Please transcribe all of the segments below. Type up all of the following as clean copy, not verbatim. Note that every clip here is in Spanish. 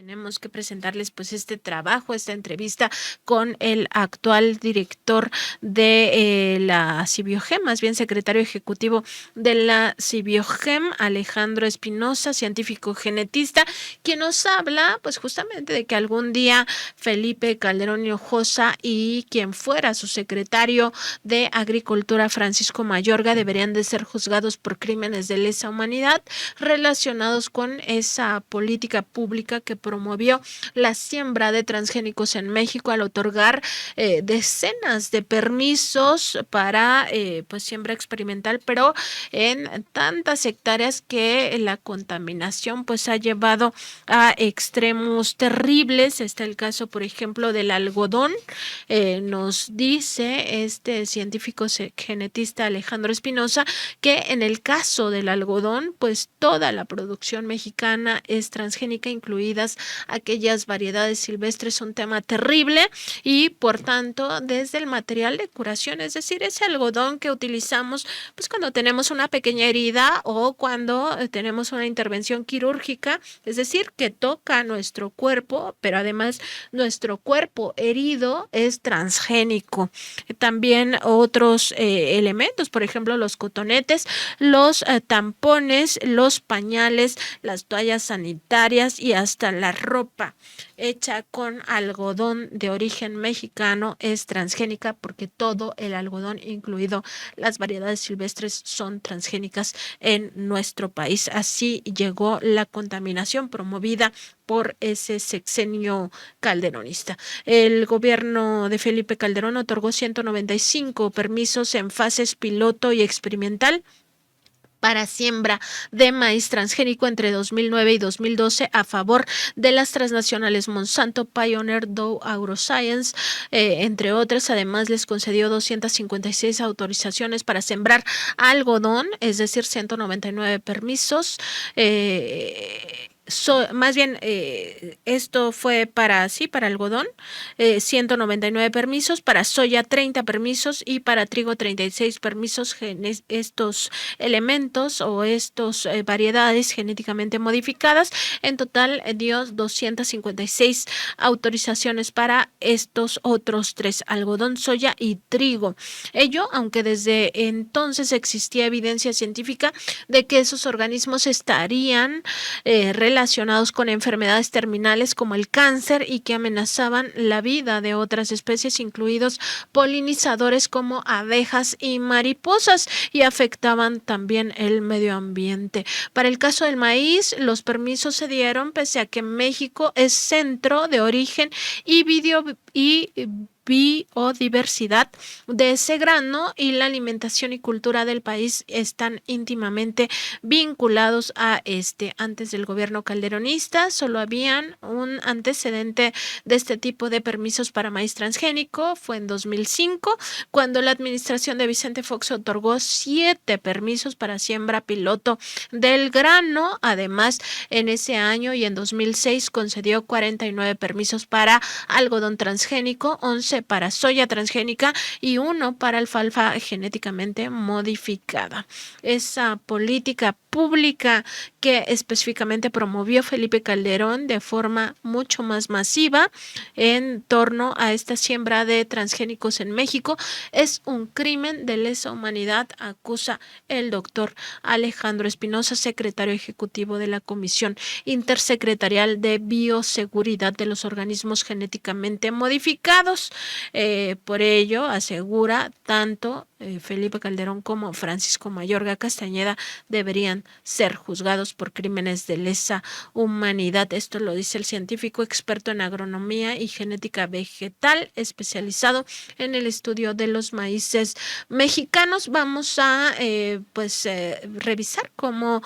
tenemos que presentarles pues este trabajo, esta entrevista con el actual director de la CIBIOGEM, más bien secretario ejecutivo de la CIBIOGEM, Alejandro Espinosa, científico genetista, quien nos habla pues justamente de que algún día Felipe Calderón Hinojosa y quien fuera su secretario de Agricultura, Francisco Mayorga, deberían de ser juzgados por crímenes de lesa humanidad relacionados con esa política pública que promovió la siembra de transgénicos en México al otorgar decenas de permisos para pues siembra experimental, pero en tantas hectáreas que la contaminación pues ha llevado a extremos terribles. Está el caso, por ejemplo, del algodón. Nos dice este científico genetista Alejandro Espinosa que en el caso del algodón, pues toda la producción mexicana es transgénica, incluidas aquellas variedades silvestres, un tema terrible, y por tanto desde el material de curación, es decir, ese algodón que utilizamos pues cuando tenemos una pequeña herida o cuando tenemos una intervención quirúrgica, es decir, que toca nuestro cuerpo, pero además nuestro cuerpo herido es transgénico. También otros elementos, por ejemplo, los cotonetes, los tampones, los pañales, las toallas sanitarias y hasta la ropa hecha con algodón de origen mexicano es transgénica, porque todo el algodón, incluido las variedades silvestres, son transgénicas en nuestro país. Así llegó la contaminación promovida por ese sexenio calderonista. El gobierno de Felipe Calderón otorgó 195 permisos en fases piloto y experimental para siembra de maíz transgénico entre 2009 y 2012 a favor de las transnacionales Monsanto, Pioneer, Dow AgroScience, entre otras. Además, les concedió 256 autorizaciones para sembrar algodón, es decir, 199 permisos. Más bien, esto fue para algodón, 199 permisos, para soya 30 permisos y para trigo 36 permisos. Estos elementos o estas variedades genéticamente modificadas, en total dio 256 autorizaciones para estos otros tres: algodón, soya y trigo. Ello, aunque desde entonces existía evidencia científica de que esos organismos estarían relacionados con enfermedades terminales como el cáncer y que amenazaban la vida de otras especies, incluidos polinizadores como abejas y mariposas, y afectaban también el medio ambiente. Para el caso del maíz, los permisos se dieron pese a que México es centro de origen y biodiversidad de ese grano, y la alimentación y cultura del país están íntimamente vinculados a este. Antes del gobierno calderonista solo habían un antecedente de este tipo de permisos para maíz transgénico. Fue en 2005 cuando la administración de Vicente Fox otorgó 7 permisos para siembra piloto del grano. Además, en ese año y en 2006 concedió 49 permisos para algodón transgénico, 11 para soya transgénica y 1 para alfalfa genéticamente modificada. Esa política pública que específicamente promovió Felipe Calderón de forma mucho más masiva en torno a esta siembra de transgénicos en México es un crimen de lesa humanidad, acusa el doctor Alejandro Espinosa, secretario ejecutivo de la Comisión Intersecretarial de Bioseguridad de los Organismos Genéticamente Modificados. Por ello, asegura, tanto Felipe Calderón como Francisco Mayorga Castañeda deberían ser juzgados por crímenes de lesa humanidad. Esto lo dice el científico experto en agronomía y genética vegetal, especializado en el estudio de los maíces mexicanos. Vamos a revisar cómo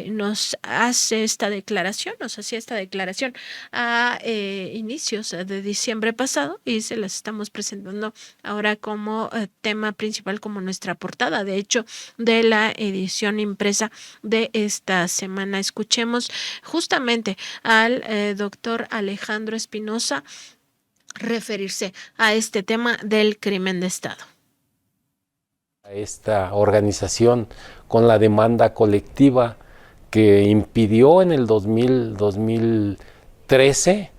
nos hacía esta declaración a inicios de diciembre pasado, y se las estamos presentando ahora como tema principal, como nuestra portada, de hecho, de la edición impresa de esta semana. Escuchemos justamente al doctor Alejandro Espinosa referirse a este tema del crimen de Estado. Esta organización con la demanda colectiva que impidió en el 2013 2013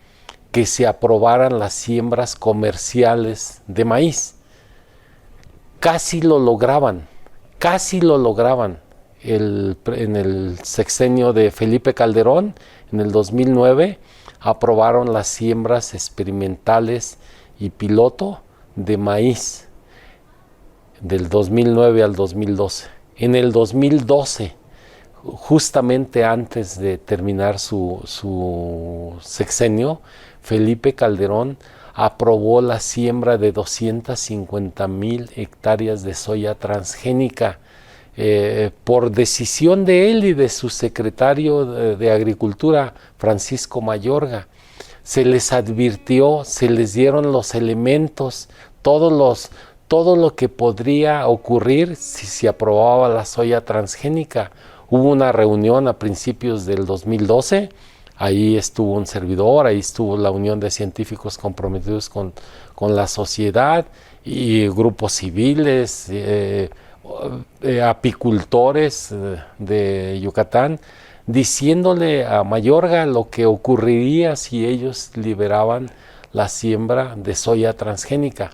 que se aprobaran las siembras comerciales de maíz. Casi lo lograban. En el sexenio de Felipe Calderón, en el 2009, aprobaron las siembras experimentales y piloto de maíz del 2009 al 2012. En el 2012, justamente antes de terminar su sexenio, Felipe Calderón aprobó la siembra de 250,000 hectáreas de soya transgénica por decisión de él y de su secretario de Agricultura, Francisco Mayorga. Se les advirtió, se les dieron los elementos, todo lo que podría ocurrir si se aprobaba la soya transgénica. Hubo una reunión a principios del 2012, ahí estuvo un servidor, ahí estuvo la Unión de Científicos comprometidos con la sociedad y grupos civiles, apicultores de Yucatán, diciéndole a Mayorga lo que ocurriría si ellos liberaban la siembra de soya transgénica.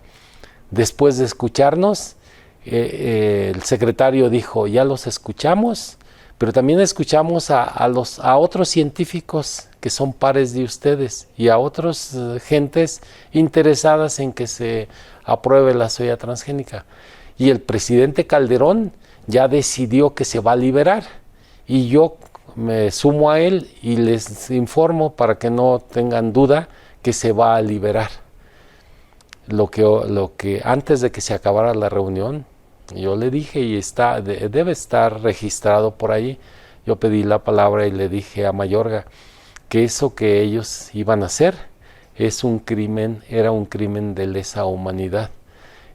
Después de escucharnos, el secretario dijo, ya los escuchamos, pero también escuchamos a otros científicos que son pares de ustedes y a otras gentes interesadas en que se apruebe la soya transgénica. Y el presidente Calderón ya decidió que se va a liberar. Y yo me sumo a él y les informo para que no tengan duda que se va a liberar. Lo que antes de que se acabara la reunión, yo le dije, y debe estar registrado por ahí, yo pedí la palabra y le dije a Mayorga que eso que ellos iban a hacer era un crimen de lesa humanidad,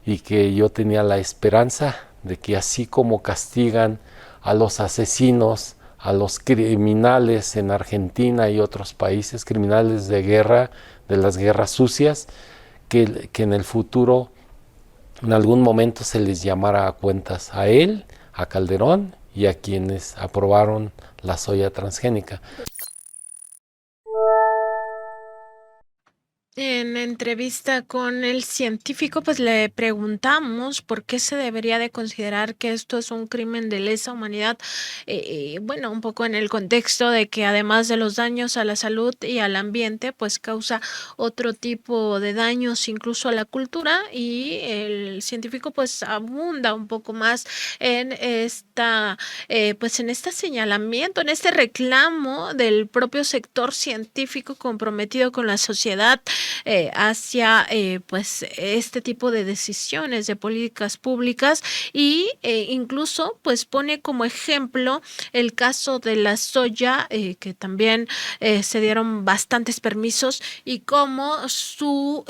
y que yo tenía la esperanza de que así como castigan a los asesinos, a los criminales en Argentina y otros países, criminales de guerra, de las guerras sucias, que en el futuro, en algún momento, se les llamara a cuentas a él, a Calderón y a quienes aprobaron la soya transgénica. En entrevista con el científico, pues le preguntamos por qué se debería de considerar que esto es un crimen de lesa humanidad. Bueno, un poco en el contexto de que además de los daños a la salud y al ambiente, pues causa otro tipo de daños incluso a la cultura, y el científico pues abunda un poco más en pues en este señalamiento, en este reclamo del propio sector científico comprometido con la sociedad hacia pues este tipo de decisiones de políticas públicas, y incluso pues pone como ejemplo el caso de la soya, que también se dieron bastantes permisos, y cómo su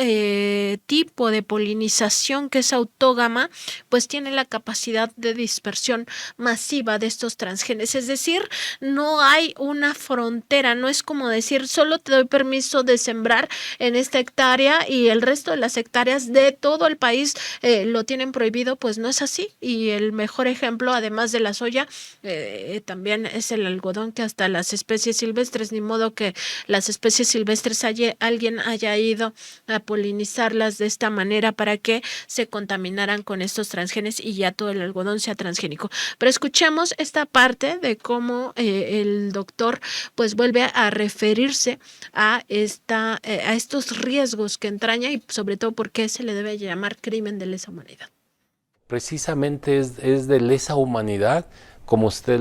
tipo de polinización, que es autógama, pues tiene la capacidad de dispersión masiva de estos transgenes. Es decir, no hay una frontera, no es como decir solo te doy permiso de sembrar en esta hectárea y el resto de las hectáreas de todo el país lo tienen prohibido. Pues no es así. Y el mejor ejemplo, además de la soya, también es el algodón, que hasta las especies silvestres, ni modo que las especies silvestres alguien haya ido a polinizarlas de esta manera para que se contaminaran con estos transgenes y ya todo el algodón sea transgénico. Pero escuchemos esta parte de cómo el doctor pues vuelve a referirse a estos riesgos que entraña, y sobre todo por qué se le debe llamar crimen de lesa humanidad. Precisamente es de lesa humanidad, como usted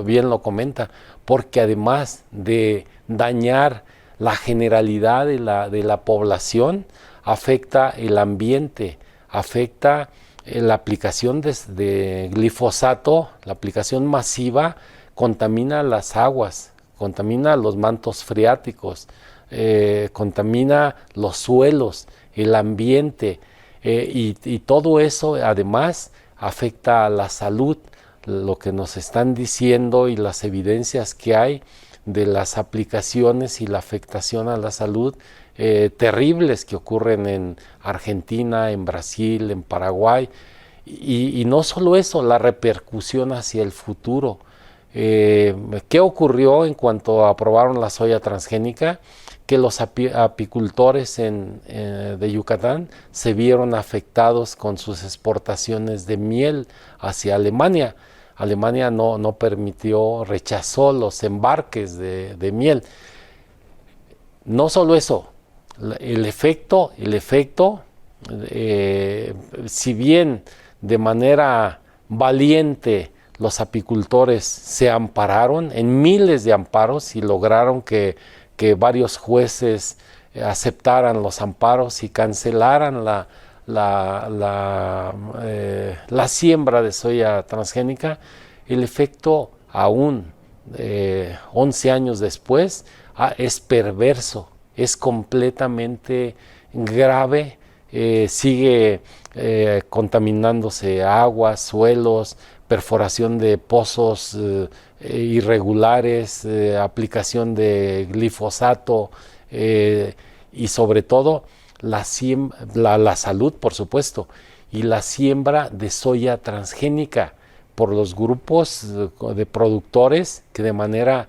bien lo comenta, porque además de dañar la generalidad de la población, afecta el ambiente, afecta la aplicación de glifosato, la aplicación masiva, contamina las aguas, contamina los mantos freáticos, contamina los suelos, el ambiente, y todo eso además afecta a la salud. Lo que nos están diciendo y las evidencias que hay de las aplicaciones y la afectación a la salud terribles que ocurren en Argentina, en Brasil, en Paraguay, y no solo eso, la repercusión hacia el futuro. ¿Qué ocurrió en cuanto aprobaron la soya transgénica? que los apicultores de Yucatán se vieron afectados con sus exportaciones de miel hacia Alemania. Alemania no permitió, rechazó los embarques de miel. No solo eso, el efecto, si bien de manera valiente los apicultores se ampararon en miles de amparos y lograron que varios jueces aceptaran los amparos y cancelaran la siembra de soya transgénica, el efecto aún 11 años después es perverso, es completamente grave, sigue contaminándose aguas, suelos, perforación de pozos irregulares, aplicación de glifosato y sobre todo la salud, por supuesto, y la siembra de soya transgénica por los grupos de productores que de manera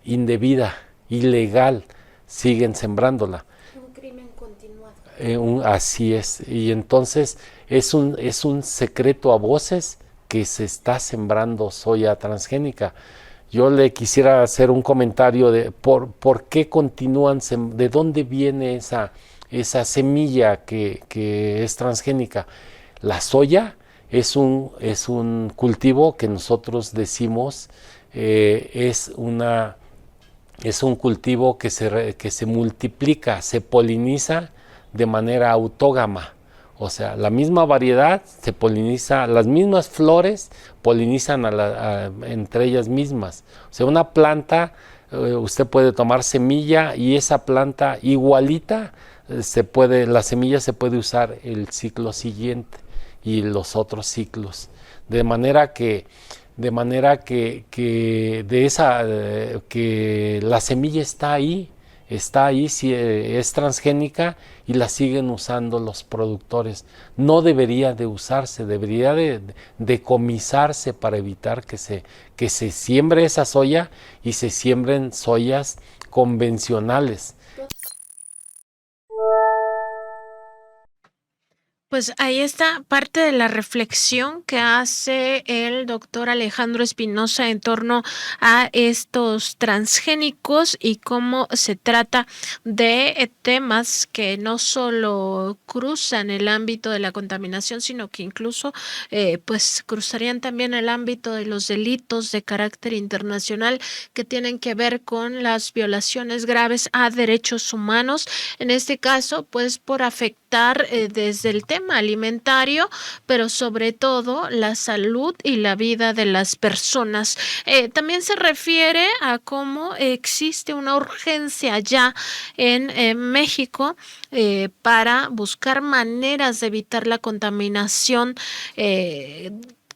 indebida, ilegal, siguen sembrándola. Un crimen continuado. Así es, y entonces es un secreto a voces que se está sembrando soya transgénica. Yo le quisiera hacer un comentario de por qué continúan, de dónde viene esa semilla que es transgénica. La soya es un cultivo que nosotros decimos es un cultivo que se multiplica, se poliniza de manera autógama. O sea, la misma variedad se poliniza, las mismas flores polinizan entre ellas mismas. O sea, una planta, usted puede tomar semilla y esa planta igualita, la semilla se puede usar el ciclo siguiente y los otros ciclos. De manera que que la semilla está ahí, si es transgénica y la siguen usando los productores. No debería de usarse, debería de decomisarse para evitar que se siembre esa soya y se siembren soyas convencionales. Pues ahí está parte de la reflexión que hace el doctor Alejandro Espinosa en torno a estos transgénicos y cómo se trata de temas que no solo cruzan el ámbito de la contaminación, sino que incluso pues cruzarían también el ámbito de los delitos de carácter internacional que tienen que ver con las violaciones graves a derechos humanos, en este caso pues por afectar desde el tema alimentario, pero sobre todo la salud y la vida de las personas. También se refiere a cómo existe una urgencia ya en México para buscar maneras de evitar la contaminación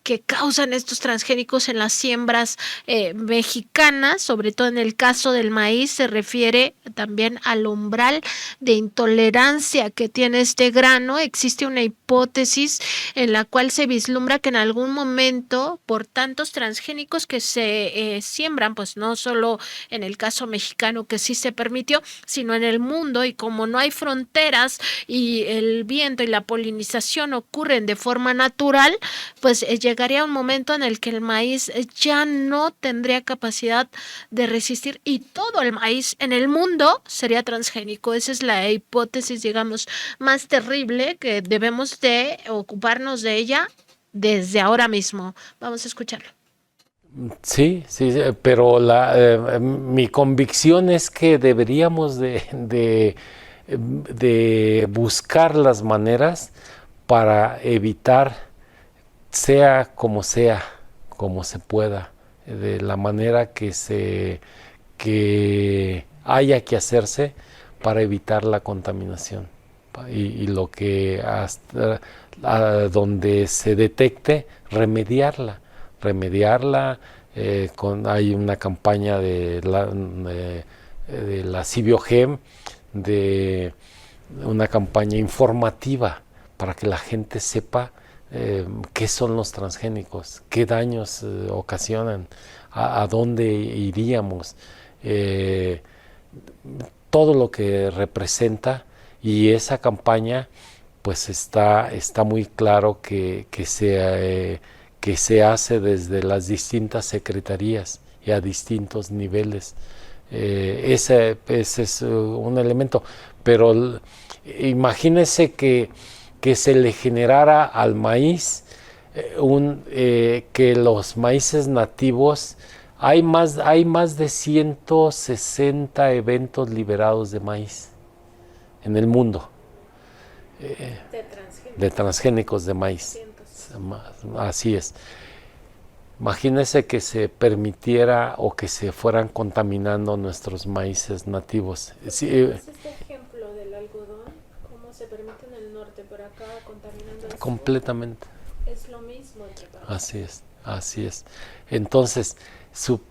que causan estos transgénicos en las siembras mexicanas, sobre todo en el caso del maíz. Se refiere también al umbral de intolerancia que tiene este grano. Existe una hipótesis en la cual se vislumbra que en algún momento, por tantos transgénicos que se siembran, pues no solo en el caso mexicano que sí se permitió, sino en el mundo, y como no hay fronteras y el viento y la polinización ocurren de forma natural, pues llegaría un momento en el que el maíz ya no tendría capacidad de resistir y todo el maíz en el mundo sería transgénico. Esa es la hipótesis, digamos, más terrible que debemos de ocuparnos de ella desde ahora mismo. Vamos a escucharlo. Sí, pero mi convicción es que deberíamos de buscar las maneras para evitar, sea, como se pueda, de la manera que haya que hacerse para evitar la contaminación y lo que hasta donde se detecte, remediarla. Hay una campaña de la CIBIOGEM, de una campaña informativa para que la gente sepa qué son los transgénicos, qué daños ocasionan, a dónde iríamos. todo lo que representa, y esa campaña pues está muy claro que se hace desde las distintas secretarías y a distintos niveles. Ese es un elemento, pero imagínese que se le generara al maíz que los maíces nativos, hay más de 160 eventos liberados de maíz en el mundo, de transgénicos de maíz. Así es. Imagínese que se permitiera o que se fueran contaminando nuestros maíces nativos. Sí, es este ejemplo del algodón, cómo se permite en el norte, pero acá contaminando el completamente. Sur. Es lo mismo entre países. Así es. Entonces,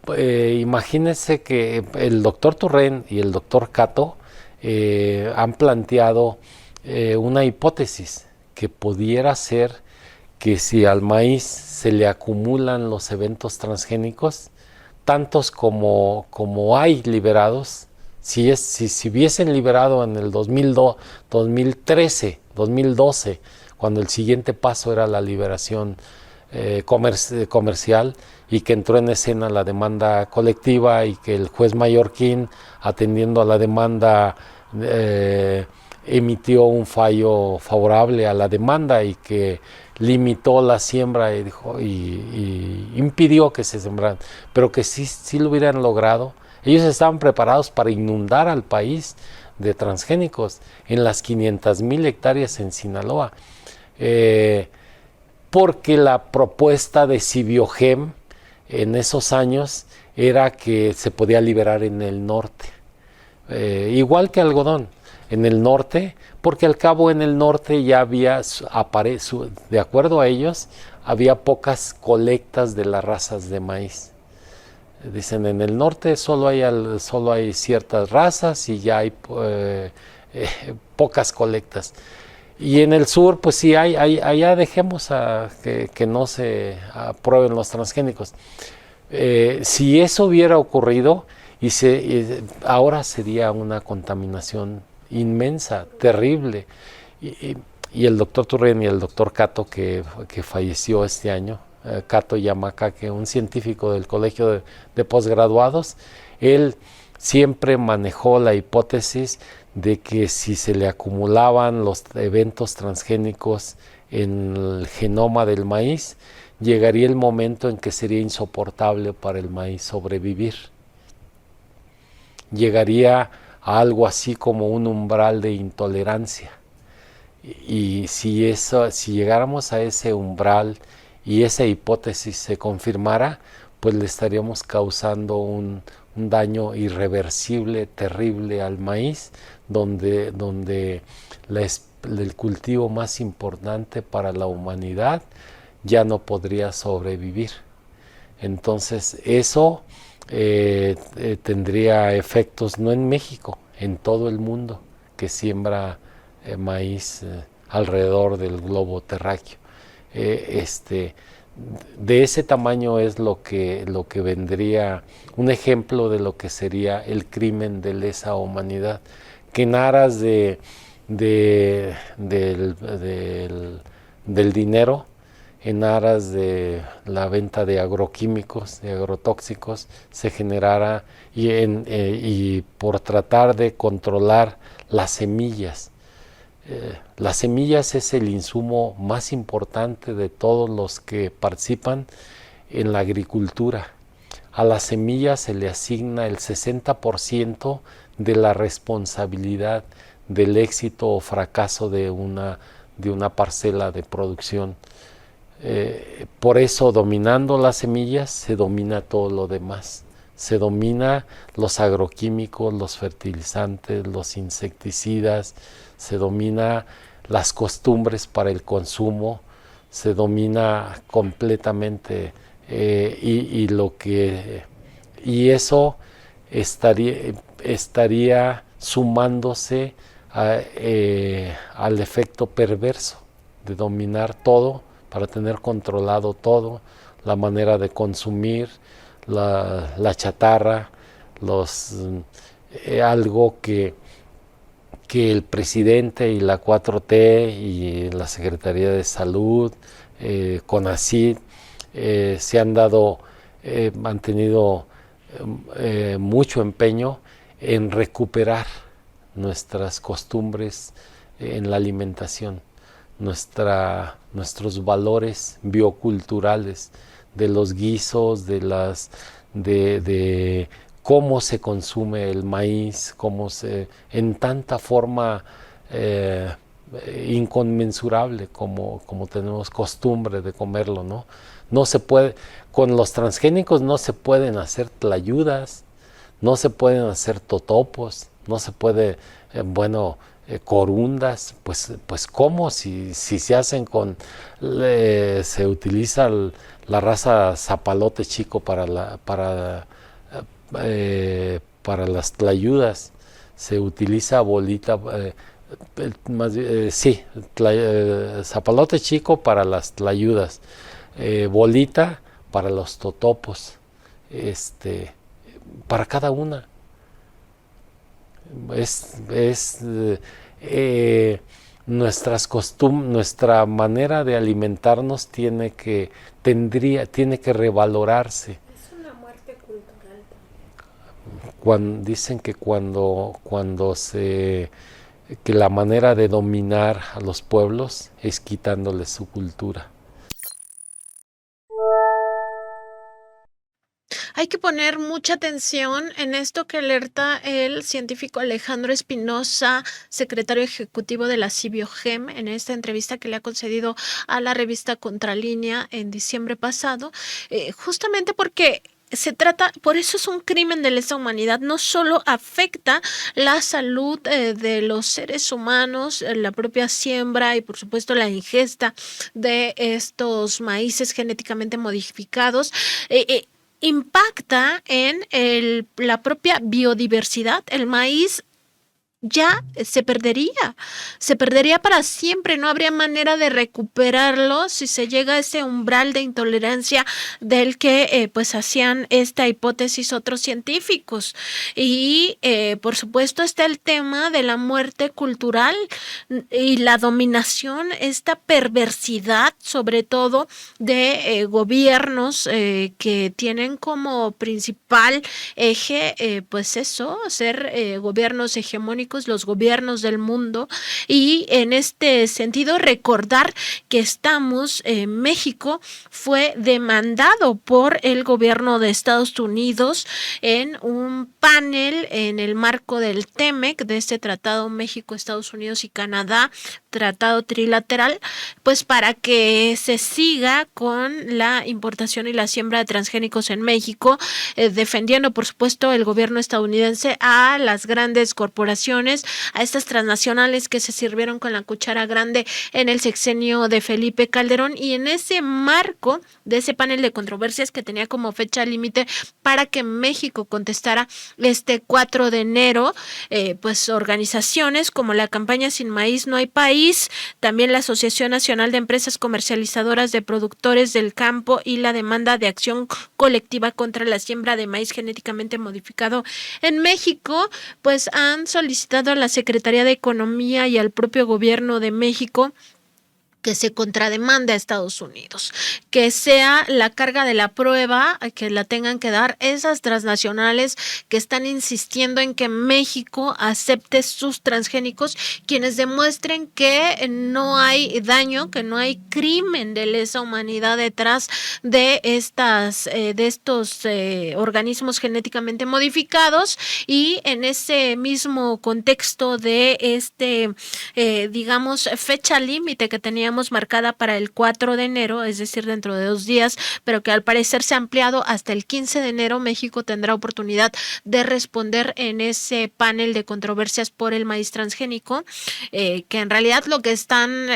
imagínese que el doctor Turren y el doctor Cato han planteado una hipótesis que pudiera ser que si al maíz se le acumulan los eventos transgénicos, tantos como hay liberados, si hubiesen liberado en el 2013, 2012, cuando el siguiente paso era la liberación comercial, y que entró en escena la demanda colectiva, y que el juez mallorquín, atendiendo a la demanda, emitió un fallo favorable a la demanda y que limitó la siembra y impidió que se sembraran, pero que sí lo hubieran logrado. Ellos estaban preparados para inundar al país de transgénicos en las 500,000 hectáreas en Sinaloa, porque la propuesta de Cibiogem en esos años era que se podía liberar en el norte, igual que algodón, en el norte, porque al cabo en el norte ya había, de acuerdo a ellos, había pocas colectas de las razas de maíz. Dicen, en el norte solo hay ciertas razas y ya hay pocas colectas. Y en el sur, pues sí, allá dejemos que no se aprueben los transgénicos. Si eso hubiera ocurrido, ahora sería una contaminación inmensa, terrible. Y el doctor Turren y el doctor Cato, que falleció este año, Cato Yamakake, un científico del Colegio de Posgraduados, él siempre manejó la hipótesis de que si se le acumulaban los eventos transgénicos en el genoma del maíz, llegaría el momento en que sería insoportable para el maíz sobrevivir. Llegaría a algo así como un umbral de intolerancia. Y si llegáramos a ese umbral y esa hipótesis se confirmara, pues le estaríamos causando un daño irreversible, terrible al maíz, donde el cultivo más importante para la humanidad ya no podría sobrevivir. Entonces eso tendría efectos no en México, en todo el mundo que siembra maíz alrededor del globo terráqueo. De ese tamaño es lo que vendría, un ejemplo de lo que sería el crimen de lesa humanidad, que en aras del dinero, en aras de la venta de agroquímicos, de agrotóxicos, se generara, y por tratar de controlar las semillas. Las semillas es el insumo más importante de todos los que participan en la agricultura. A las semillas se le asigna el 60% de la responsabilidad del éxito o fracaso de una parcela de producción. Por eso, dominando las semillas, se domina todo lo demás. Se domina los agroquímicos, los fertilizantes, los insecticidas, se domina las costumbres para el consumo, se domina completamente, y eso estaría sumándose al efecto perverso de dominar todo para tener controlado todo, la manera de consumir, la chatarra, algo que el presidente y la 4T y la Secretaría de Salud, CONACYT, han tenido mucho empeño en recuperar nuestras costumbres en la alimentación, nuestros valores bioculturales, de los guisos, de cómo se consume el maíz, en tanta forma inconmensurable como tenemos costumbre de comerlo, ¿no? No se puede, con los transgénicos no se pueden hacer tlayudas, no se pueden hacer totopos, no se puede, corundas, pues ¿cómo? Si se hacen se utiliza la raza zapalote chico para las tlayudas, se utiliza bolita, zapalote chico para las tlayudas, bolita para los totopos, para cada una. Nuestra manera de alimentarnos tiene que revalorarse. Es una muerte cultural. Dicen que que la manera de dominar a los pueblos es quitándoles su cultura. Hay que poner mucha atención en esto que alerta el científico Alejandro Espinosa, secretario ejecutivo de la CIBIOGEM, en esta entrevista que le ha concedido a la revista Contralínea en diciembre pasado, justamente porque por eso es un crimen de lesa humanidad, no solo afecta la salud de los seres humanos, la propia siembra y por supuesto la ingesta de estos maíces genéticamente modificados, impacta en la propia biodiversidad. El maíz ya se perdería para siempre, no habría manera de recuperarlo si se llega a ese umbral de intolerancia del que pues hacían esta hipótesis otros científicos. Y por supuesto está el tema de la muerte cultural y la dominación, esta perversidad sobre todo de gobiernos que tienen como principal eje pues eso, ser gobiernos hegemónicos, los gobiernos del mundo, y en este sentido recordar que México fue demandado por el gobierno de Estados Unidos en un panel en el marco del TEMEC, de este tratado México, Estados Unidos y Canadá, tratado trilateral, pues para que se siga con la importación y la siembra de transgénicos en México, defendiendo por supuesto el gobierno estadounidense a las grandes corporaciones, a estas transnacionales que se sirvieron con la cuchara grande en el sexenio de Felipe Calderón. Y en ese marco de ese panel de controversias que tenía como fecha límite para que México contestara este 4 de enero, pues organizaciones como la campaña Sin Maíz No Hay País, también la Asociación Nacional de Empresas Comercializadoras de Productores del Campo y la demanda de acción colectiva contra la siembra de maíz genéticamente modificado en México, pues han solicitado a la Secretaría de Economía y al propio gobierno de México que se contrademande a Estados Unidos, que sea la carga de la prueba, que la tengan que dar esas transnacionales que están insistiendo en que México acepte sus transgénicos, quienes demuestren que no hay daño, que no hay crimen de lesa humanidad detrás de estos organismos genéticamente modificados. Y en ese mismo contexto de digamos, fecha límite que teníamos marcada para el 4 de enero, es decir, dentro de 2 días, pero que al parecer se ha ampliado hasta el 15 de enero, México tendrá oportunidad de responder en ese panel de controversias por el maíz transgénico, que en realidad lo que están,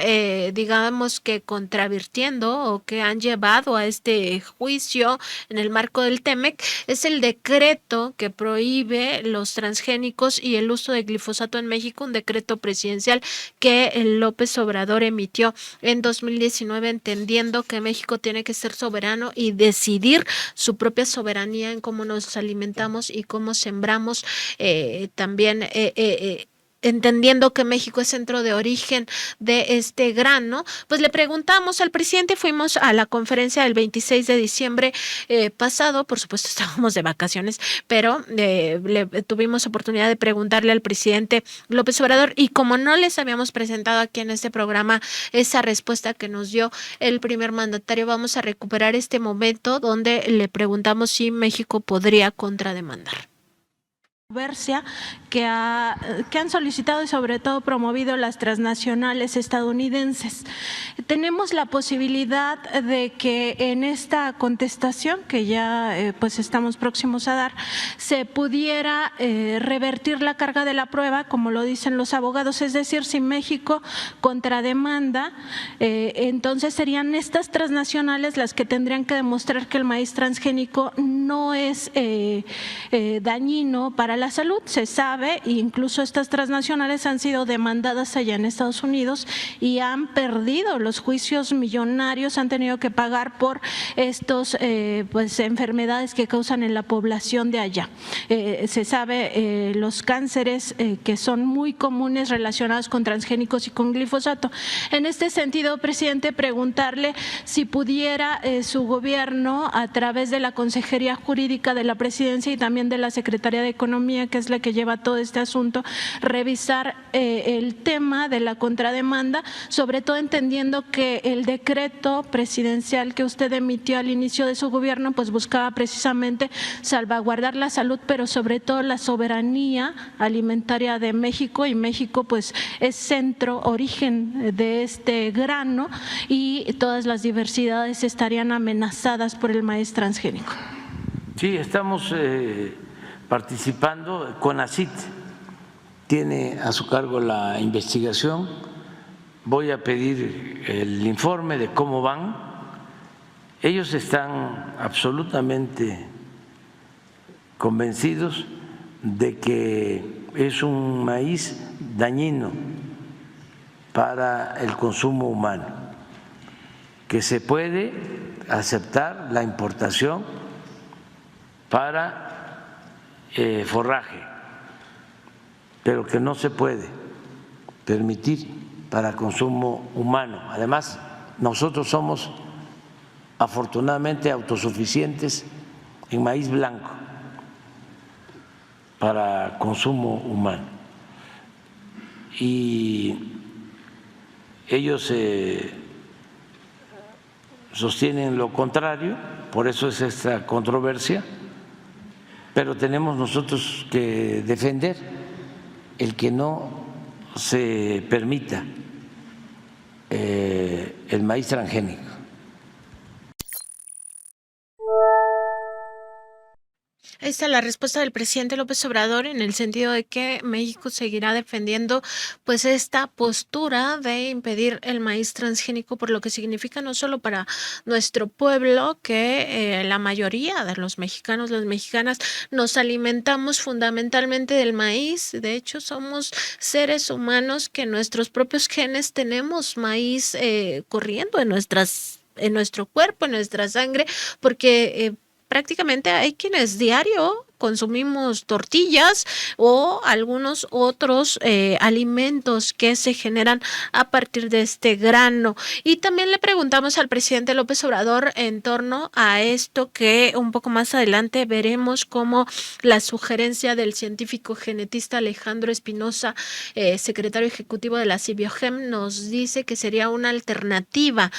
digamos que contravirtiendo o que han llevado a este juicio en el marco del TEMEC es el decreto que prohíbe los transgénicos y el uso de glifosato en México, un decreto presidencial que López Obrador emitió en 2019, entendiendo que México tiene que ser soberano y decidir su propia soberanía en cómo nos alimentamos y cómo sembramos, también entendiendo que México es centro de origen de este grano, pues le preguntamos al presidente, fuimos a la conferencia del 26 de diciembre pasado, por supuesto estábamos de vacaciones, pero tuvimos oportunidad de preguntarle al presidente López Obrador, y como no les habíamos presentado aquí en este programa esa respuesta que nos dio el primer mandatario, vamos a recuperar este momento donde le preguntamos si México podría contrademandar. Que han solicitado y sobre todo promovido las transnacionales estadounidenses. Tenemos la posibilidad de que en esta contestación que ya pues estamos próximos a dar, se pudiera revertir la carga de la prueba, como lo dicen los abogados, es decir, si México contrademanda, entonces serían estas transnacionales las que tendrían que demostrar que el maíz transgénico no es dañino para la salud. Se sabe, incluso estas transnacionales han sido demandadas allá en Estados Unidos y han perdido los juicios millonarios, han tenido que pagar por estos pues enfermedades que causan en la población de allá. Se sabe los cánceres que son muy comunes relacionados con transgénicos y con glifosato. En este sentido, presidente, preguntarle si pudiera su gobierno, a través de la Consejería Jurídica de la Presidencia y también de la Secretaría de Economía, que es la que lleva todo este asunto, revisar el tema de la contrademanda, sobre todo entendiendo que el decreto presidencial que usted emitió al inicio de su gobierno pues buscaba precisamente salvaguardar la salud, pero sobre todo la soberanía alimentaria de México, y México pues es centro, origen de este grano, y todas las diversidades estarían amenazadas por el maíz transgénico. Sí, estamos participando. CONACYT tiene a su cargo la investigación. Voy a pedir el informe de cómo van. Ellos están absolutamente convencidos de que es un maíz dañino para el consumo humano, que se puede aceptar la importación para forraje, pero que no se puede permitir para consumo humano. Además, nosotros somos afortunadamente autosuficientes en maíz blanco para consumo humano, y ellos sostienen lo contrario, por eso es esta controversia. Pero tenemos nosotros que defender el que no se permita el maíz transgénico. Esta es la respuesta del presidente López Obrador, en el sentido de que México seguirá defendiendo pues esta postura de impedir el maíz transgénico, por lo que significa no solo para nuestro pueblo, que la mayoría de los mexicanos, las mexicanas, nos alimentamos fundamentalmente del maíz. De hecho, somos seres humanos que en nuestros propios genes tenemos maíz corriendo en nuestro cuerpo, en nuestra sangre, porque prácticamente hay quienes diario consumimos tortillas o algunos otros alimentos que se generan a partir de este grano. Y también le preguntamos al presidente López Obrador en torno a esto, que un poco más adelante veremos cómo la sugerencia del científico genetista Alejandro Espinosa, secretario ejecutivo de la CIBIOGEM, nos dice que sería una alternativa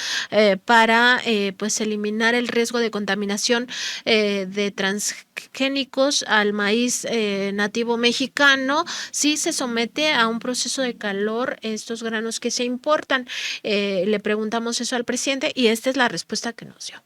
para pues eliminar el riesgo de contaminación de transgénicos al maíz nativo mexicano si se somete a un proceso de calor estos granos que se importan. Le preguntamos eso al presidente y esta es la respuesta que nos dio.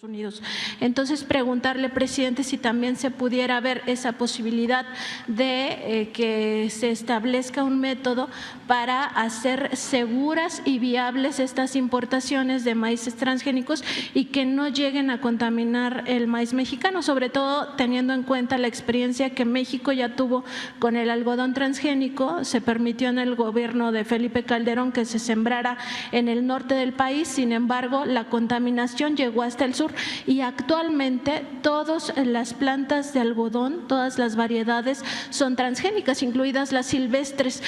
Unidos. Entonces, preguntarle, presidente, si también se pudiera ver esa posibilidad de que se establezca un método para hacer seguras y viables estas importaciones de maíces transgénicos y que no lleguen a contaminar el maíz mexicano, sobre todo teniendo en cuenta la experiencia que México ya tuvo con el algodón transgénico. Se permitió en el gobierno de Felipe Calderón que se sembrara en el norte del país, sin embargo, la contaminación llegó hasta el sur y actualmente todas las plantas de algodón, todas las variedades son transgénicas, incluidas las silvestres,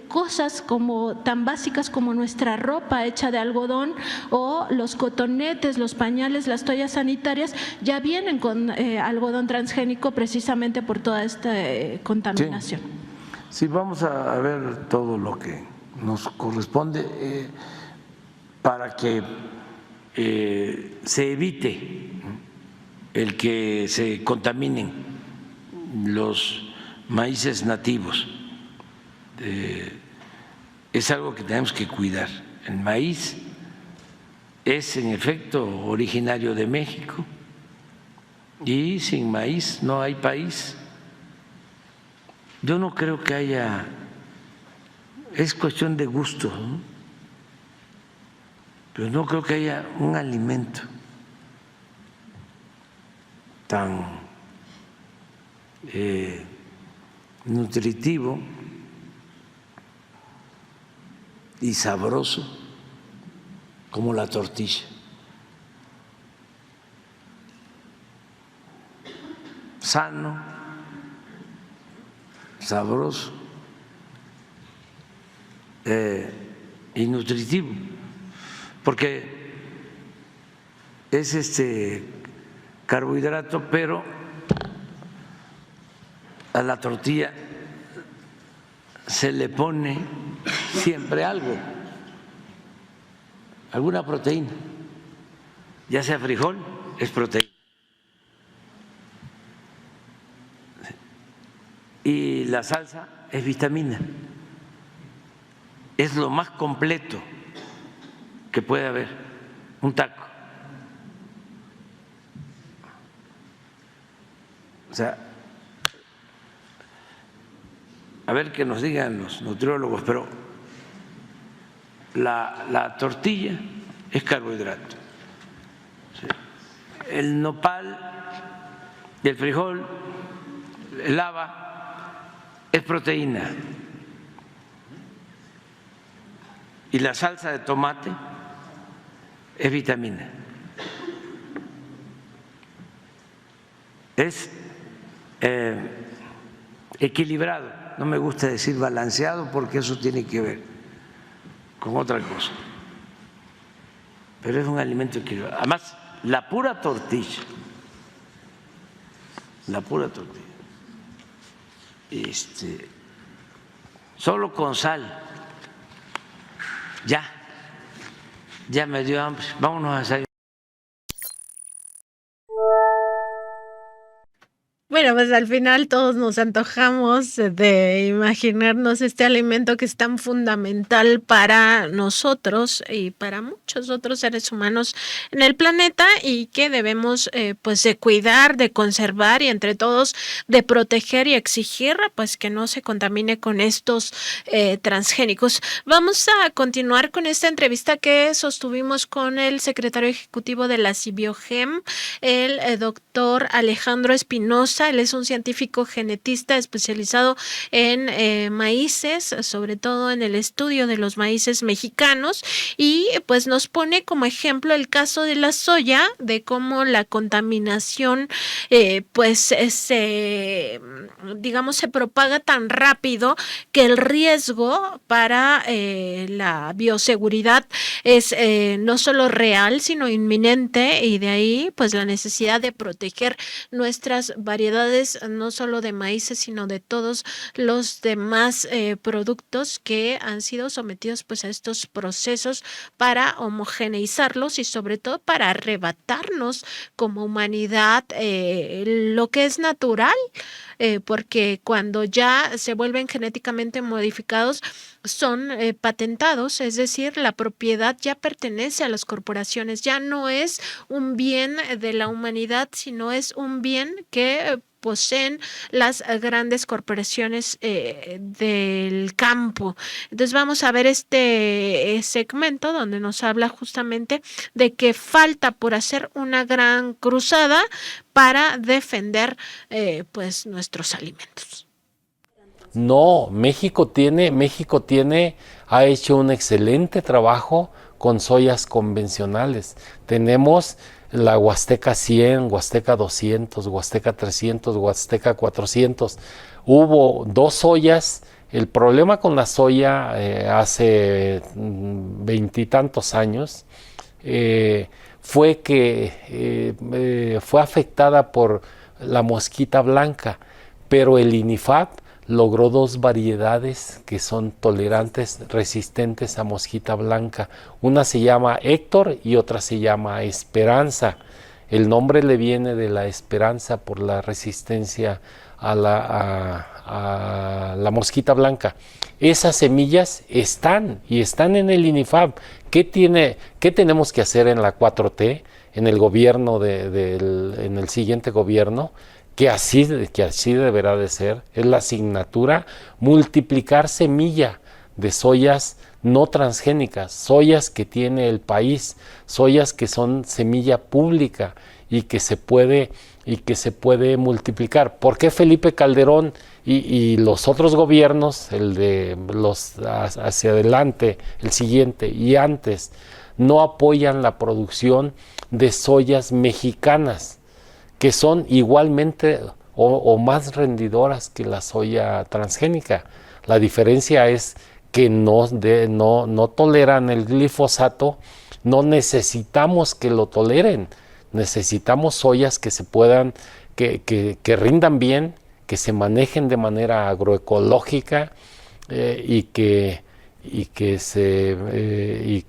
cosas como tan básicas como nuestra ropa hecha de algodón o los cotonetes, los pañales, las toallas sanitarias ya vienen con algodón transgénico precisamente por toda esta contaminación. Sí, vamos a ver todo lo que nos corresponde para que se evite el que se contaminen los maíces nativos. Es algo que tenemos que cuidar. El maíz es en efecto originario de México y sin maíz no hay país. Yo no creo que haya, es cuestión de gusto, ¿no? Pero no creo que haya un alimento tan nutritivo y sabroso como la tortilla. Sano, sabroso y nutritivo, porque es carbohidrato, pero a la tortilla se le pone siempre algo, alguna proteína, ya sea frijol, es proteína. Y la salsa es vitamina, es lo más completo que puede haber, un taco. O sea, a ver que nos digan los nutriólogos, pero la tortilla es carbohidrato, el nopal, el frijol, el haba es proteína y la salsa de tomate es vitamina. Es equilibrado, no me gusta decir balanceado porque eso tiene que ver con otra cosa, pero es un alimento equilibrado. Además, la pura tortilla, solo con sal, ya me dio hambre, vámonos a desayunar. Bueno, pues al final todos nos antojamos de imaginarnos este alimento que es tan fundamental para nosotros y para muchos otros seres humanos en el planeta y que debemos pues de cuidar, de conservar y entre todos de proteger y exigir pues que no se contamine con estos transgénicos. Vamos a continuar con esta entrevista que sostuvimos con el secretario ejecutivo de la CIBIOGEM, el doctor Alejandro Espinosa. Él es un científico genetista especializado en maíces, sobre todo en el estudio de los maíces mexicanos, y pues nos pone como ejemplo el caso de la soya, de cómo la contaminación se propaga tan rápido que el riesgo para la bioseguridad es no solo real, sino inminente, y de ahí pues la necesidad de proteger nuestras variedades variedades, no solo de maíces, sino de todos los demás productos que han sido sometidos pues a estos procesos para homogeneizarlos y sobre todo para arrebatarnos como humanidad lo que es natural, porque cuando ya se vuelven genéticamente modificados son patentados, es decir, la propiedad ya pertenece a las corporaciones, ya no es un bien de la humanidad, sino es un bien que poseen las grandes corporaciones del campo. Entonces vamos a ver este segmento donde nos habla justamente de que falta por hacer una gran cruzada para defender pues nuestros alimentos. No, México ha hecho un excelente trabajo con soyas convencionales. Tenemos la Huasteca 100, Huasteca 200, Huasteca 300, Huasteca 400. Hubo 2 soyas. El problema con la soya hace 20 y tantos años fue que fue afectada por la mosquita blanca, pero el INIFAP logró 2 variedades que son tolerantes, resistentes a mosquita blanca. Una se llama Héctor y otra se llama Esperanza. El nombre le viene de la esperanza por la resistencia a la mosquita blanca. Esas semillas están en el INIFAP. ¿Qué tenemos que hacer en la 4T, en el gobierno, en el siguiente gobierno? Que así deberá de ser, es la asignatura, multiplicar semilla de soyas no transgénicas, soyas que tiene el país, soyas que son semilla pública y que se puede multiplicar. ¿Por qué Felipe Calderón y los otros gobiernos, el de los hacia adelante, el siguiente y antes, no apoyan la producción de soyas mexicanas, que son igualmente o más rendidoras que la soya transgénica? La diferencia es que no toleran el glifosato. No necesitamos que lo toleren, necesitamos soyas que se puedan, que rindan bien, que se manejen de manera agroecológica y que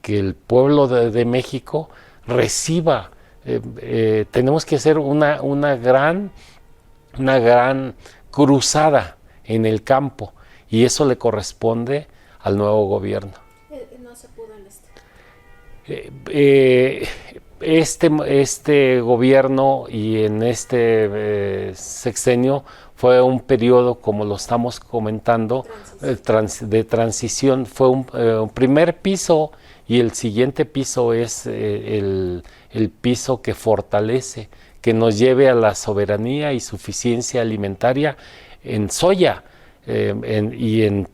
el pueblo de México reciba. Tenemos que hacer una gran cruzada en el campo y eso le corresponde al nuevo gobierno. No se pudo en este gobierno y en este sexenio fue un periodo, como lo estamos comentando, de transición. Fue un primer piso y el siguiente piso es el piso que fortalece, que nos lleve a la soberanía y suficiencia alimentaria en soya y en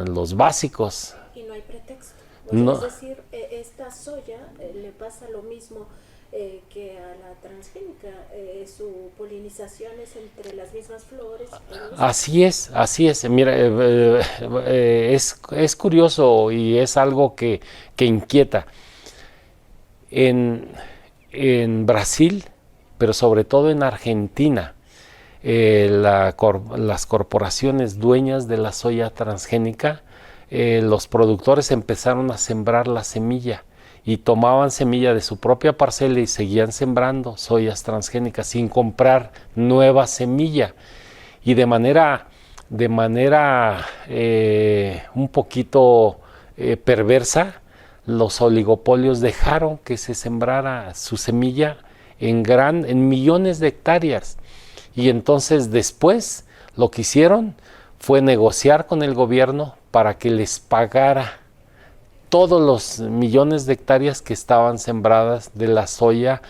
los básicos. Y no hay pretexto. No. Es decir, esta soya le pasa lo mismo que a la transgénica, su polinización es entre las mismas flores. Así es. Mira, es curioso y es algo que inquieta. En Brasil, pero sobre todo en Argentina, las corporaciones dueñas de la soya transgénica, los productores empezaron a sembrar la semilla y tomaban semilla de su propia parcela y seguían sembrando soyas transgénicas sin comprar nueva semilla, y de manera un poquito perversa, los oligopolios dejaron que se sembrara su semilla en millones de hectáreas, y entonces después lo que hicieron fue negociar con el gobierno para que les pagara todos los millones de hectáreas que estaban sembradas de la soya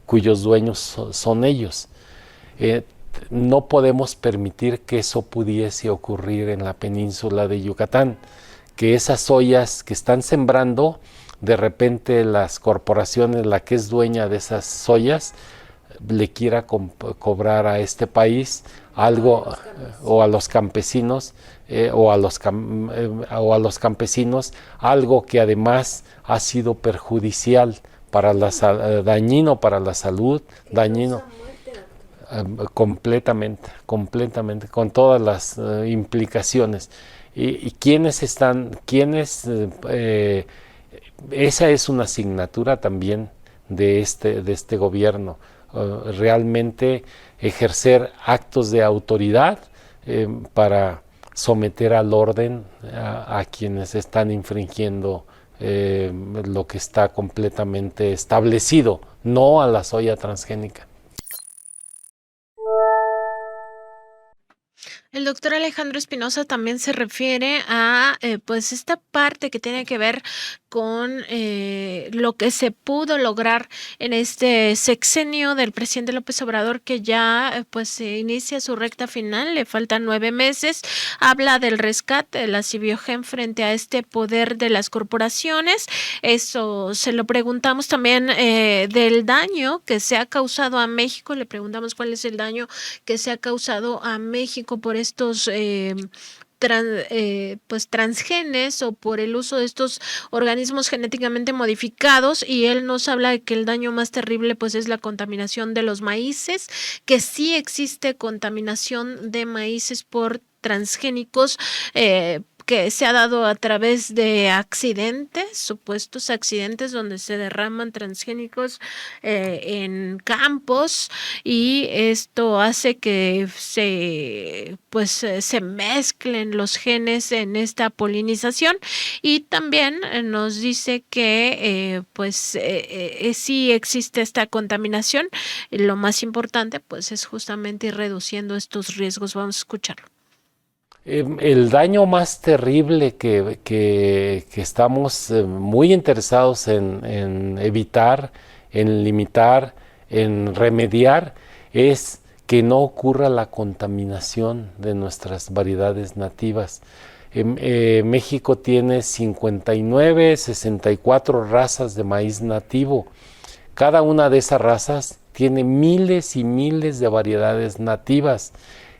cuyos dueños son ellos. No podemos permitir que eso pudiese ocurrir en la península de Yucatán, que esas soyas que están sembrando, de repente las corporaciones, la que es dueña de esas soyas, le quiera cobrar a este país algo, o a los campesinos, o a los campesinos, algo que además ha sido perjudicial para dañino para la salud, dañino. completamente, con todas las implicaciones. Y esa es una asignatura también de este gobierno, realmente ejercer actos de autoridad para someter al orden a quienes están infringiendo lo que está completamente establecido, no a la soya transgénica. El doctor Alejandro Espinosa también se refiere a pues esta parte que tiene que ver con lo que se pudo lograr en este sexenio del presidente López Obrador, que ya pues se inicia su recta final, le faltan 9 meses. Habla del rescate de la Cibiogen frente a este poder de las corporaciones. Eso se lo preguntamos también del daño que se ha causado a México. Le preguntamos cuál es el daño que se ha causado a México por estos pues transgenes o por el uso de estos organismos genéticamente modificados, y él nos habla de que el daño más terrible pues es la contaminación de los maíces, que sí existe contaminación de maíces por transgénicos, que se ha dado a través de accidentes, supuestos accidentes donde se derraman transgénicos en campos, y esto hace que se mezclen los genes en esta polinización. Y también nos dice que sí existe esta contaminación. Lo más importante pues es justamente ir reduciendo estos riesgos. Vamos a escucharlo. El daño más terrible que estamos muy interesados en evitar, en limitar, en remediar, es que no ocurra la contaminación de nuestras variedades nativas. México tiene 59, 64 razas de maíz nativo. Cada una de esas razas tiene miles y miles de variedades nativas.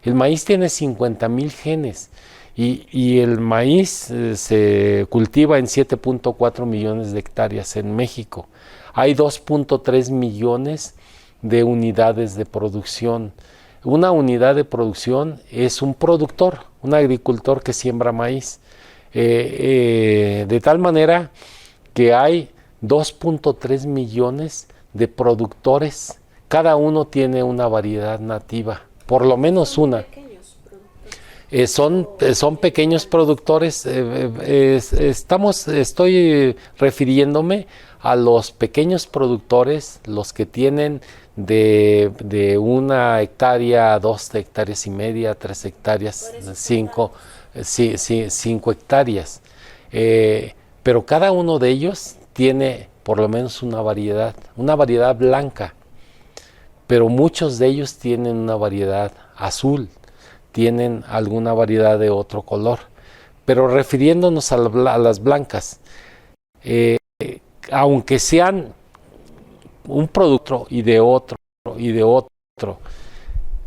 El maíz tiene 50,000 genes y el maíz se cultiva en 7.4 millones de hectáreas en México. Hay 2.3 millones de unidades de producción. Una unidad de producción es un productor, un agricultor que siembra maíz. De tal manera que hay 2.3 millones de productores. Cada uno tiene una variedad nativa. Por lo menos una. Son pequeños productores. Estoy refiriéndome a los pequeños productores, los que tienen de 1 hectárea, 2 hectáreas y media, 3 hectáreas, 5 hectáreas. Pero cada uno de ellos tiene por lo menos una variedad blanca. Pero muchos de ellos tienen una variedad azul, tienen alguna variedad de otro color. Pero refiriéndonos a las blancas, aunque sean un producto y de otro,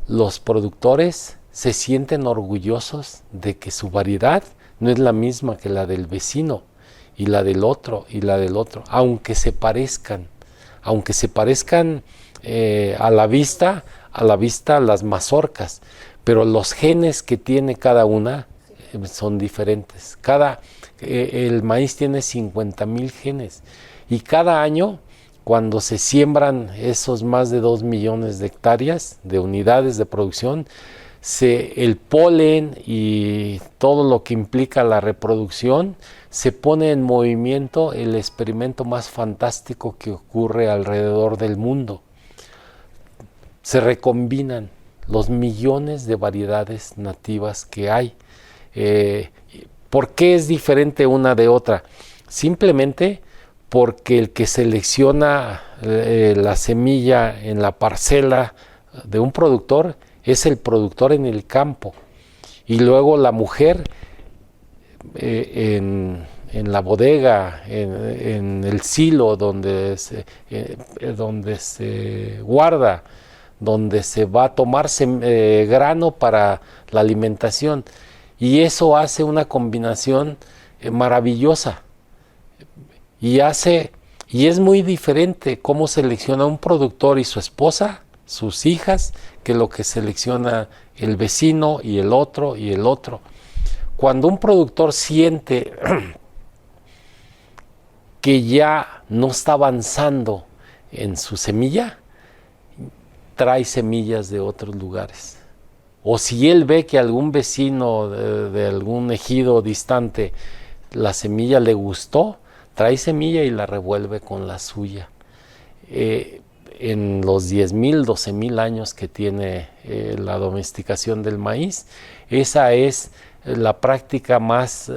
los productores se sienten orgullosos de que su variedad no es la misma que la del vecino, y la del otro, aunque se parezcan a la vista las mazorcas, pero los genes que tiene cada una son diferentes. El maíz tiene 50,000 genes, y cada año, cuando se siembran esos más de 2 millones de hectáreas de unidades de producción, el polen y todo lo que implica la reproducción, se pone en movimiento el experimento más fantástico que ocurre alrededor del mundo. Se recombinan los millones de variedades nativas que hay. ¿Por qué es diferente una de otra? Simplemente porque el que selecciona la semilla en la parcela de un productor es el productor en el campo, y luego la mujer en la bodega, en el silo donde se guarda, donde se va a tomarse grano para la alimentación, y eso hace una combinación maravillosa, y es muy diferente cómo selecciona un productor y su esposa, sus hijas, que lo que selecciona el vecino y el otro y el otro. Cuando un productor siente que ya no está avanzando en su semilla, trae semillas de otros lugares. O si él ve que algún vecino de algún ejido distante la semilla le gustó, trae semilla y la revuelve con la suya. En los 10,000, 12,000 años que tiene la domesticación del maíz, esa es la práctica más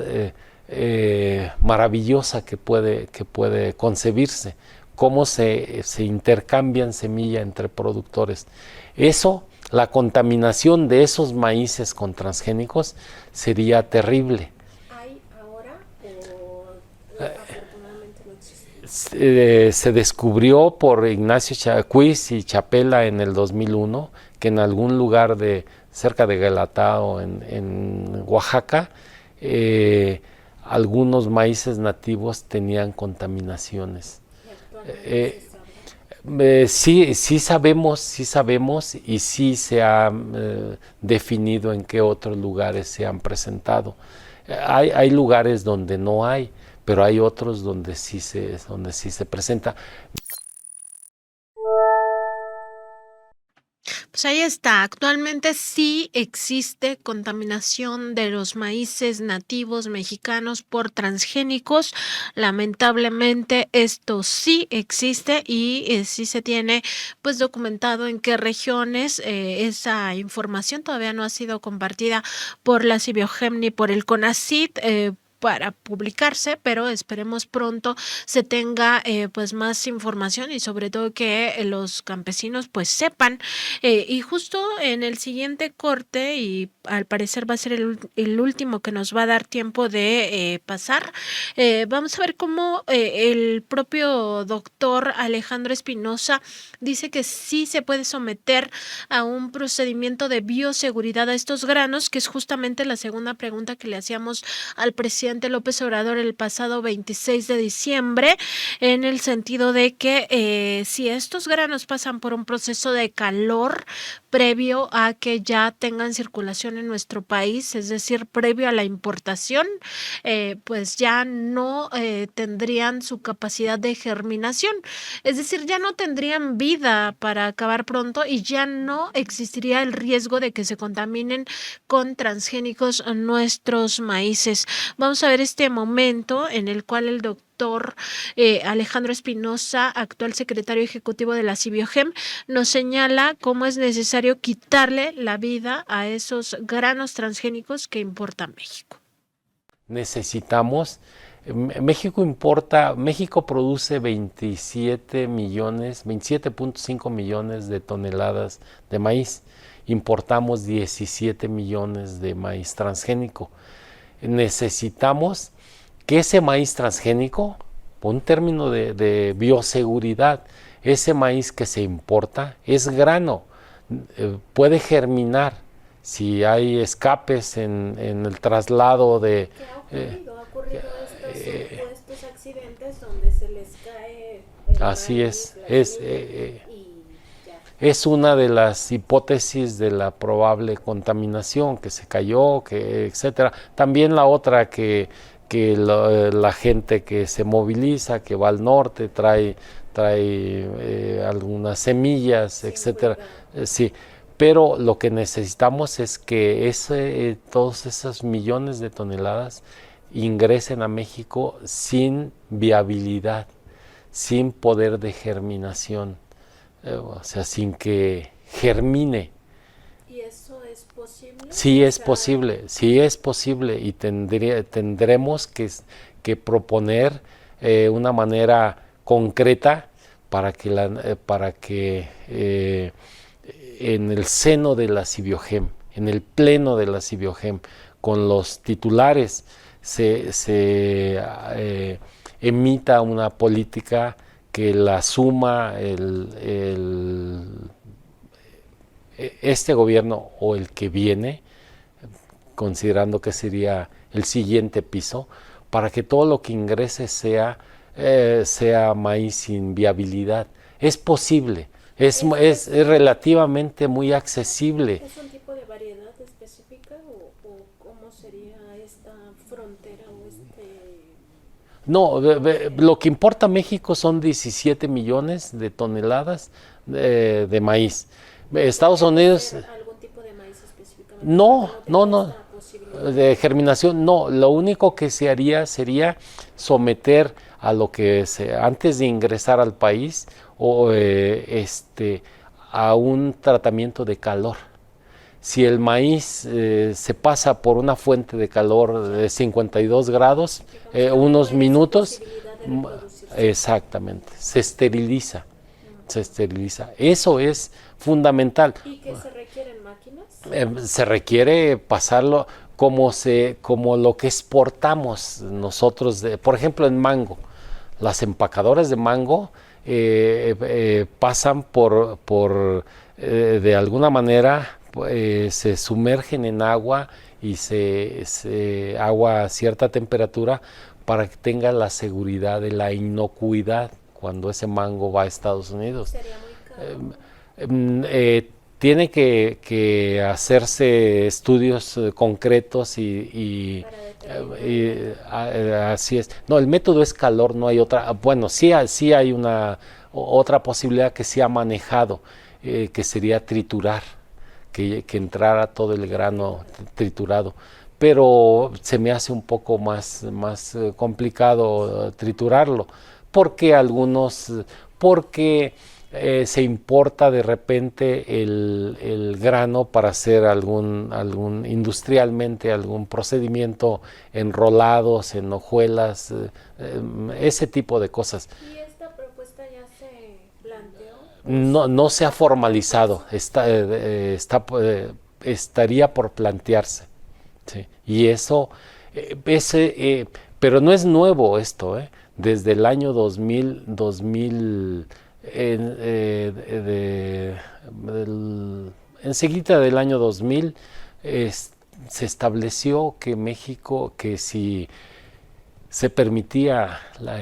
maravillosa que puede concebirse, cómo se intercambian semilla entre productores. Eso, la contaminación de esos maíces con transgénicos sería terrible. ¿Hay ahora o afortunadamente no existe? Se descubrió por Ignacio Chacuís y Chapela en el 2001 que en algún lugar cerca de Guelatao, en Oaxaca, algunos maíces nativos tenían contaminaciones. Sí sabemos y sí se ha definido en qué otros lugares se han presentado. Hay lugares donde no hay, pero hay otros donde sí se presenta. Pues ahí está. Actualmente sí existe contaminación de los maíces nativos mexicanos por transgénicos. Lamentablemente esto sí existe y sí se tiene pues documentado en qué regiones. Esa información todavía no ha sido compartida por la CIBIOGEM ni por el CONACYT. Para publicarse, pero esperemos pronto se tenga pues más información y sobre todo que los campesinos pues sepan. Y justo en el siguiente corte, y al parecer va a ser el último que nos va a dar tiempo de pasar, vamos a ver cómo el propio doctor Alejandro Espinosa dice que sí se puede someter a un procedimiento de bioseguridad a estos granos, que es justamente la segunda pregunta que le hacíamos al presidente López Obrador el pasado 26 de diciembre, en el sentido de que si estos granos pasan por un proceso de calor previo a que ya tengan circulación en nuestro país, es decir, previo a la importación, pues ya no tendrían su capacidad de germinación, es decir, ya no tendrían vida para acabar pronto y ya no existiría el riesgo de que se contaminen con transgénicos nuestros maíces. Vamos a ver este momento en el cual el doctor Alejandro Espinosa, actual secretario ejecutivo de la CIBIOGEM, nos señala cómo es necesario quitarle la vida a esos granos transgénicos que importa México. México produce 27.5 millones de toneladas de maíz. Importamos 17 millones de maíz transgénico. Necesitamos que ese maíz transgénico, por un término de bioseguridad, ese maíz que se importa es grano, puede germinar si hay escapes en el traslado de... ¿Qué ha ocurrido estos accidentes donde se les cae el así es una de las hipótesis de la probable contaminación, que se cayó, etcétera. También la otra que la gente que se moviliza, que va al norte, trae algunas semillas, etcétera. Sí, pero lo que necesitamos es que todos esos millones de toneladas ingresen a México sin viabilidad, sin poder de germinación. O sea, sin que germine. ¿Y eso es posible? Sí es posible y tendremos que proponer una manera concreta para que en el seno de la CIBIOGEM, en el pleno de la CIBIOGEM, con los titulares, se emita una política que la suma este gobierno o el que viene, considerando que sería el siguiente piso, para que todo lo que ingrese sea maíz sin viabilidad. Es posible, Es relativamente muy accesible. ¿Es un tipo de variedad específica o cómo sería esta frontera o No, lo que importa a México son 17 millones de toneladas de maíz. Estados Unidos, algún tipo de maíz específicamente? no, no, ¿No no, esta posibilidad? de germinación, no. Lo único que se haría sería someter a lo que antes de ingresar al país o a un tratamiento de calor. Si el maíz se pasa por una fuente de calor de 52 grados, unos minutos, exactamente, se esteriliza. Se esteriliza. Eso es fundamental. ¿Y qué se requieren máquinas? Se requiere pasarlo como lo que exportamos nosotros, por ejemplo en mango. Las empacadoras de mango pasan de alguna manera, se sumergen en agua y agua a cierta temperatura para que tenga la seguridad de la inocuidad cuando ese mango va a Estados Unidos. Sería muy caro. Tiene que hacerse estudios concretos y así es. No, el método es calor, no hay otra. Bueno, sí hay otra posibilidad que se ha manejado, que sería triturar, que entrara todo el grano triturado. Pero se me hace un poco más complicado triturarlo, porque se importa de repente el grano para hacer industrialmente algún procedimiento, enrolados en hojuelas, ese tipo de cosas. ¿Y esta propuesta ya se planteó? No se ha formalizado, estaría por plantearse. Sí. Y eso, pero no es nuevo esto, desde el año 2000 enseguida del año 2000 se estableció que si se permitía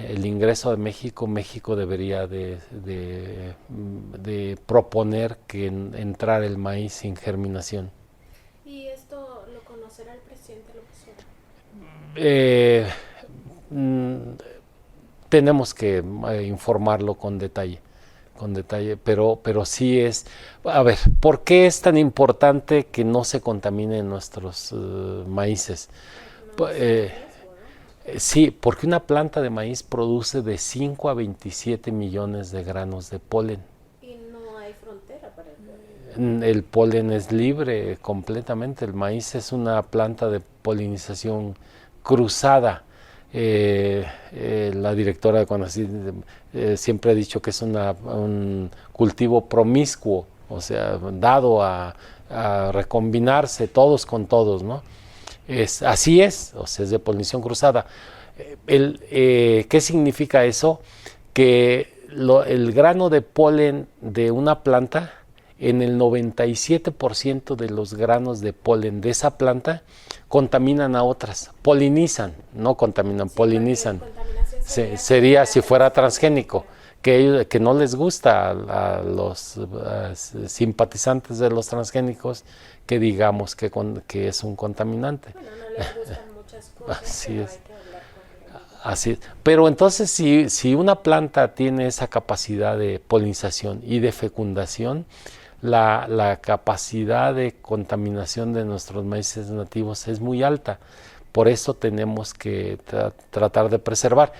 el ingreso de México, México debería de proponer que entrara el maíz sin germinación. ¿Y esto lo conocerá el presidente López Obrador? Tenemos que informarlo con detalle, pero sí es. A ver, ¿por qué es tan importante que no se contaminen nuestros maíces? Sí, porque una planta de maíz produce de 5 a 27 millones de granos de polen. Y no hay frontera para el polen. El polen es libre completamente. El maíz es una planta de polinización cruzada. La directora de CONACYT siempre ha dicho que es un cultivo promiscuo, o sea, dado a recombinarse todos con todos, ¿no? Así es, o sea, es de polinización cruzada. ¿Qué significa eso? Que el grano de polen de una planta, en el 97% de los granos de polen de esa planta contaminan a otras, polinizan, no contaminan, polinizan. Sería si fuera transgénico, que no les gusta a los simpatizantes de los transgénicos que digamos que es un contaminante. Bueno, no les gustan muchas cosas, Así pero es. hay que hablar con ellos. Así es. Pero entonces si una planta tiene esa capacidad de polinización y de fecundación, la capacidad de contaminación de nuestros maíces nativos es muy alta. Por eso tenemos que tratar de preservar.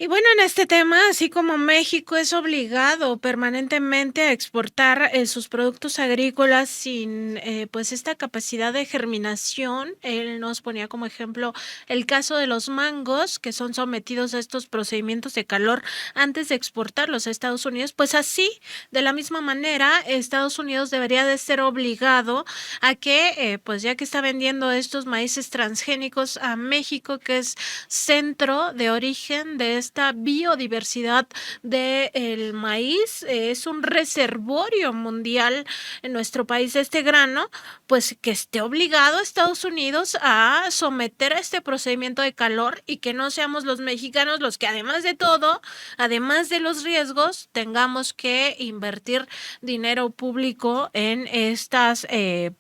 Y bueno, en este tema, así como México es obligado permanentemente a exportar sus productos agrícolas sin pues esta capacidad de germinación, él nos ponía como ejemplo el caso de los mangos que son sometidos a estos procedimientos de calor antes de exportarlos a Estados Unidos, pues así, de la misma manera, Estados Unidos debería de ser obligado a que, pues ya que está vendiendo estos maíces transgénicos a México, que es centro de origen de esta biodiversidad del maíz, es un reservorio mundial en nuestro país este grano, pues que esté obligado Estados Unidos a someter a este procedimiento de calor y que no seamos los mexicanos los que además de todo, además de los riesgos, tengamos que invertir dinero público en estas, en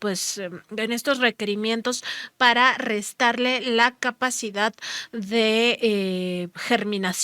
estos requerimientos para restarle la capacidad de germinación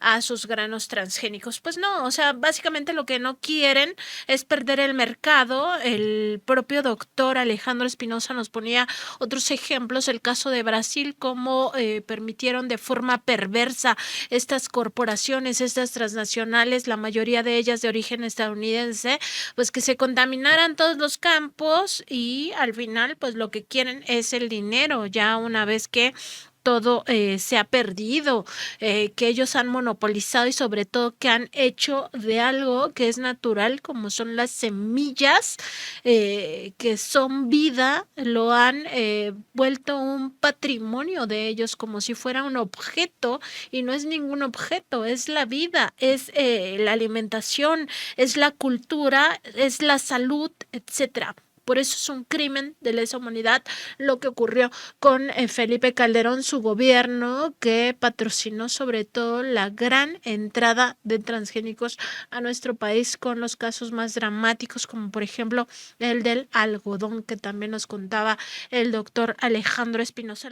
a sus granos transgénicos. Pues no, o sea, básicamente lo que no quieren es perder el mercado. El propio doctor Alejandro Espinosa nos ponía otros ejemplos, el caso de Brasil, cómo permitieron de forma perversa estas corporaciones, estas transnacionales, la mayoría de ellas de origen estadounidense, pues que se contaminaran todos los campos y al final pues lo que quieren es el dinero, ya una vez que todo se ha perdido, que ellos han monopolizado y sobre todo que han hecho de algo que es natural, como son las semillas, que son vida, lo han vuelto un patrimonio de ellos como si fuera un objeto y no es ningún objeto, es la vida, es la alimentación, es la cultura, es la salud, etcétera. Por eso es un crimen de lesa humanidad lo que ocurrió con Felipe Calderón, su gobierno, que patrocinó sobre todo la gran entrada de transgénicos a nuestro país con los casos más dramáticos, como por ejemplo el del algodón, que también nos contaba el doctor Alejandro Espinosa.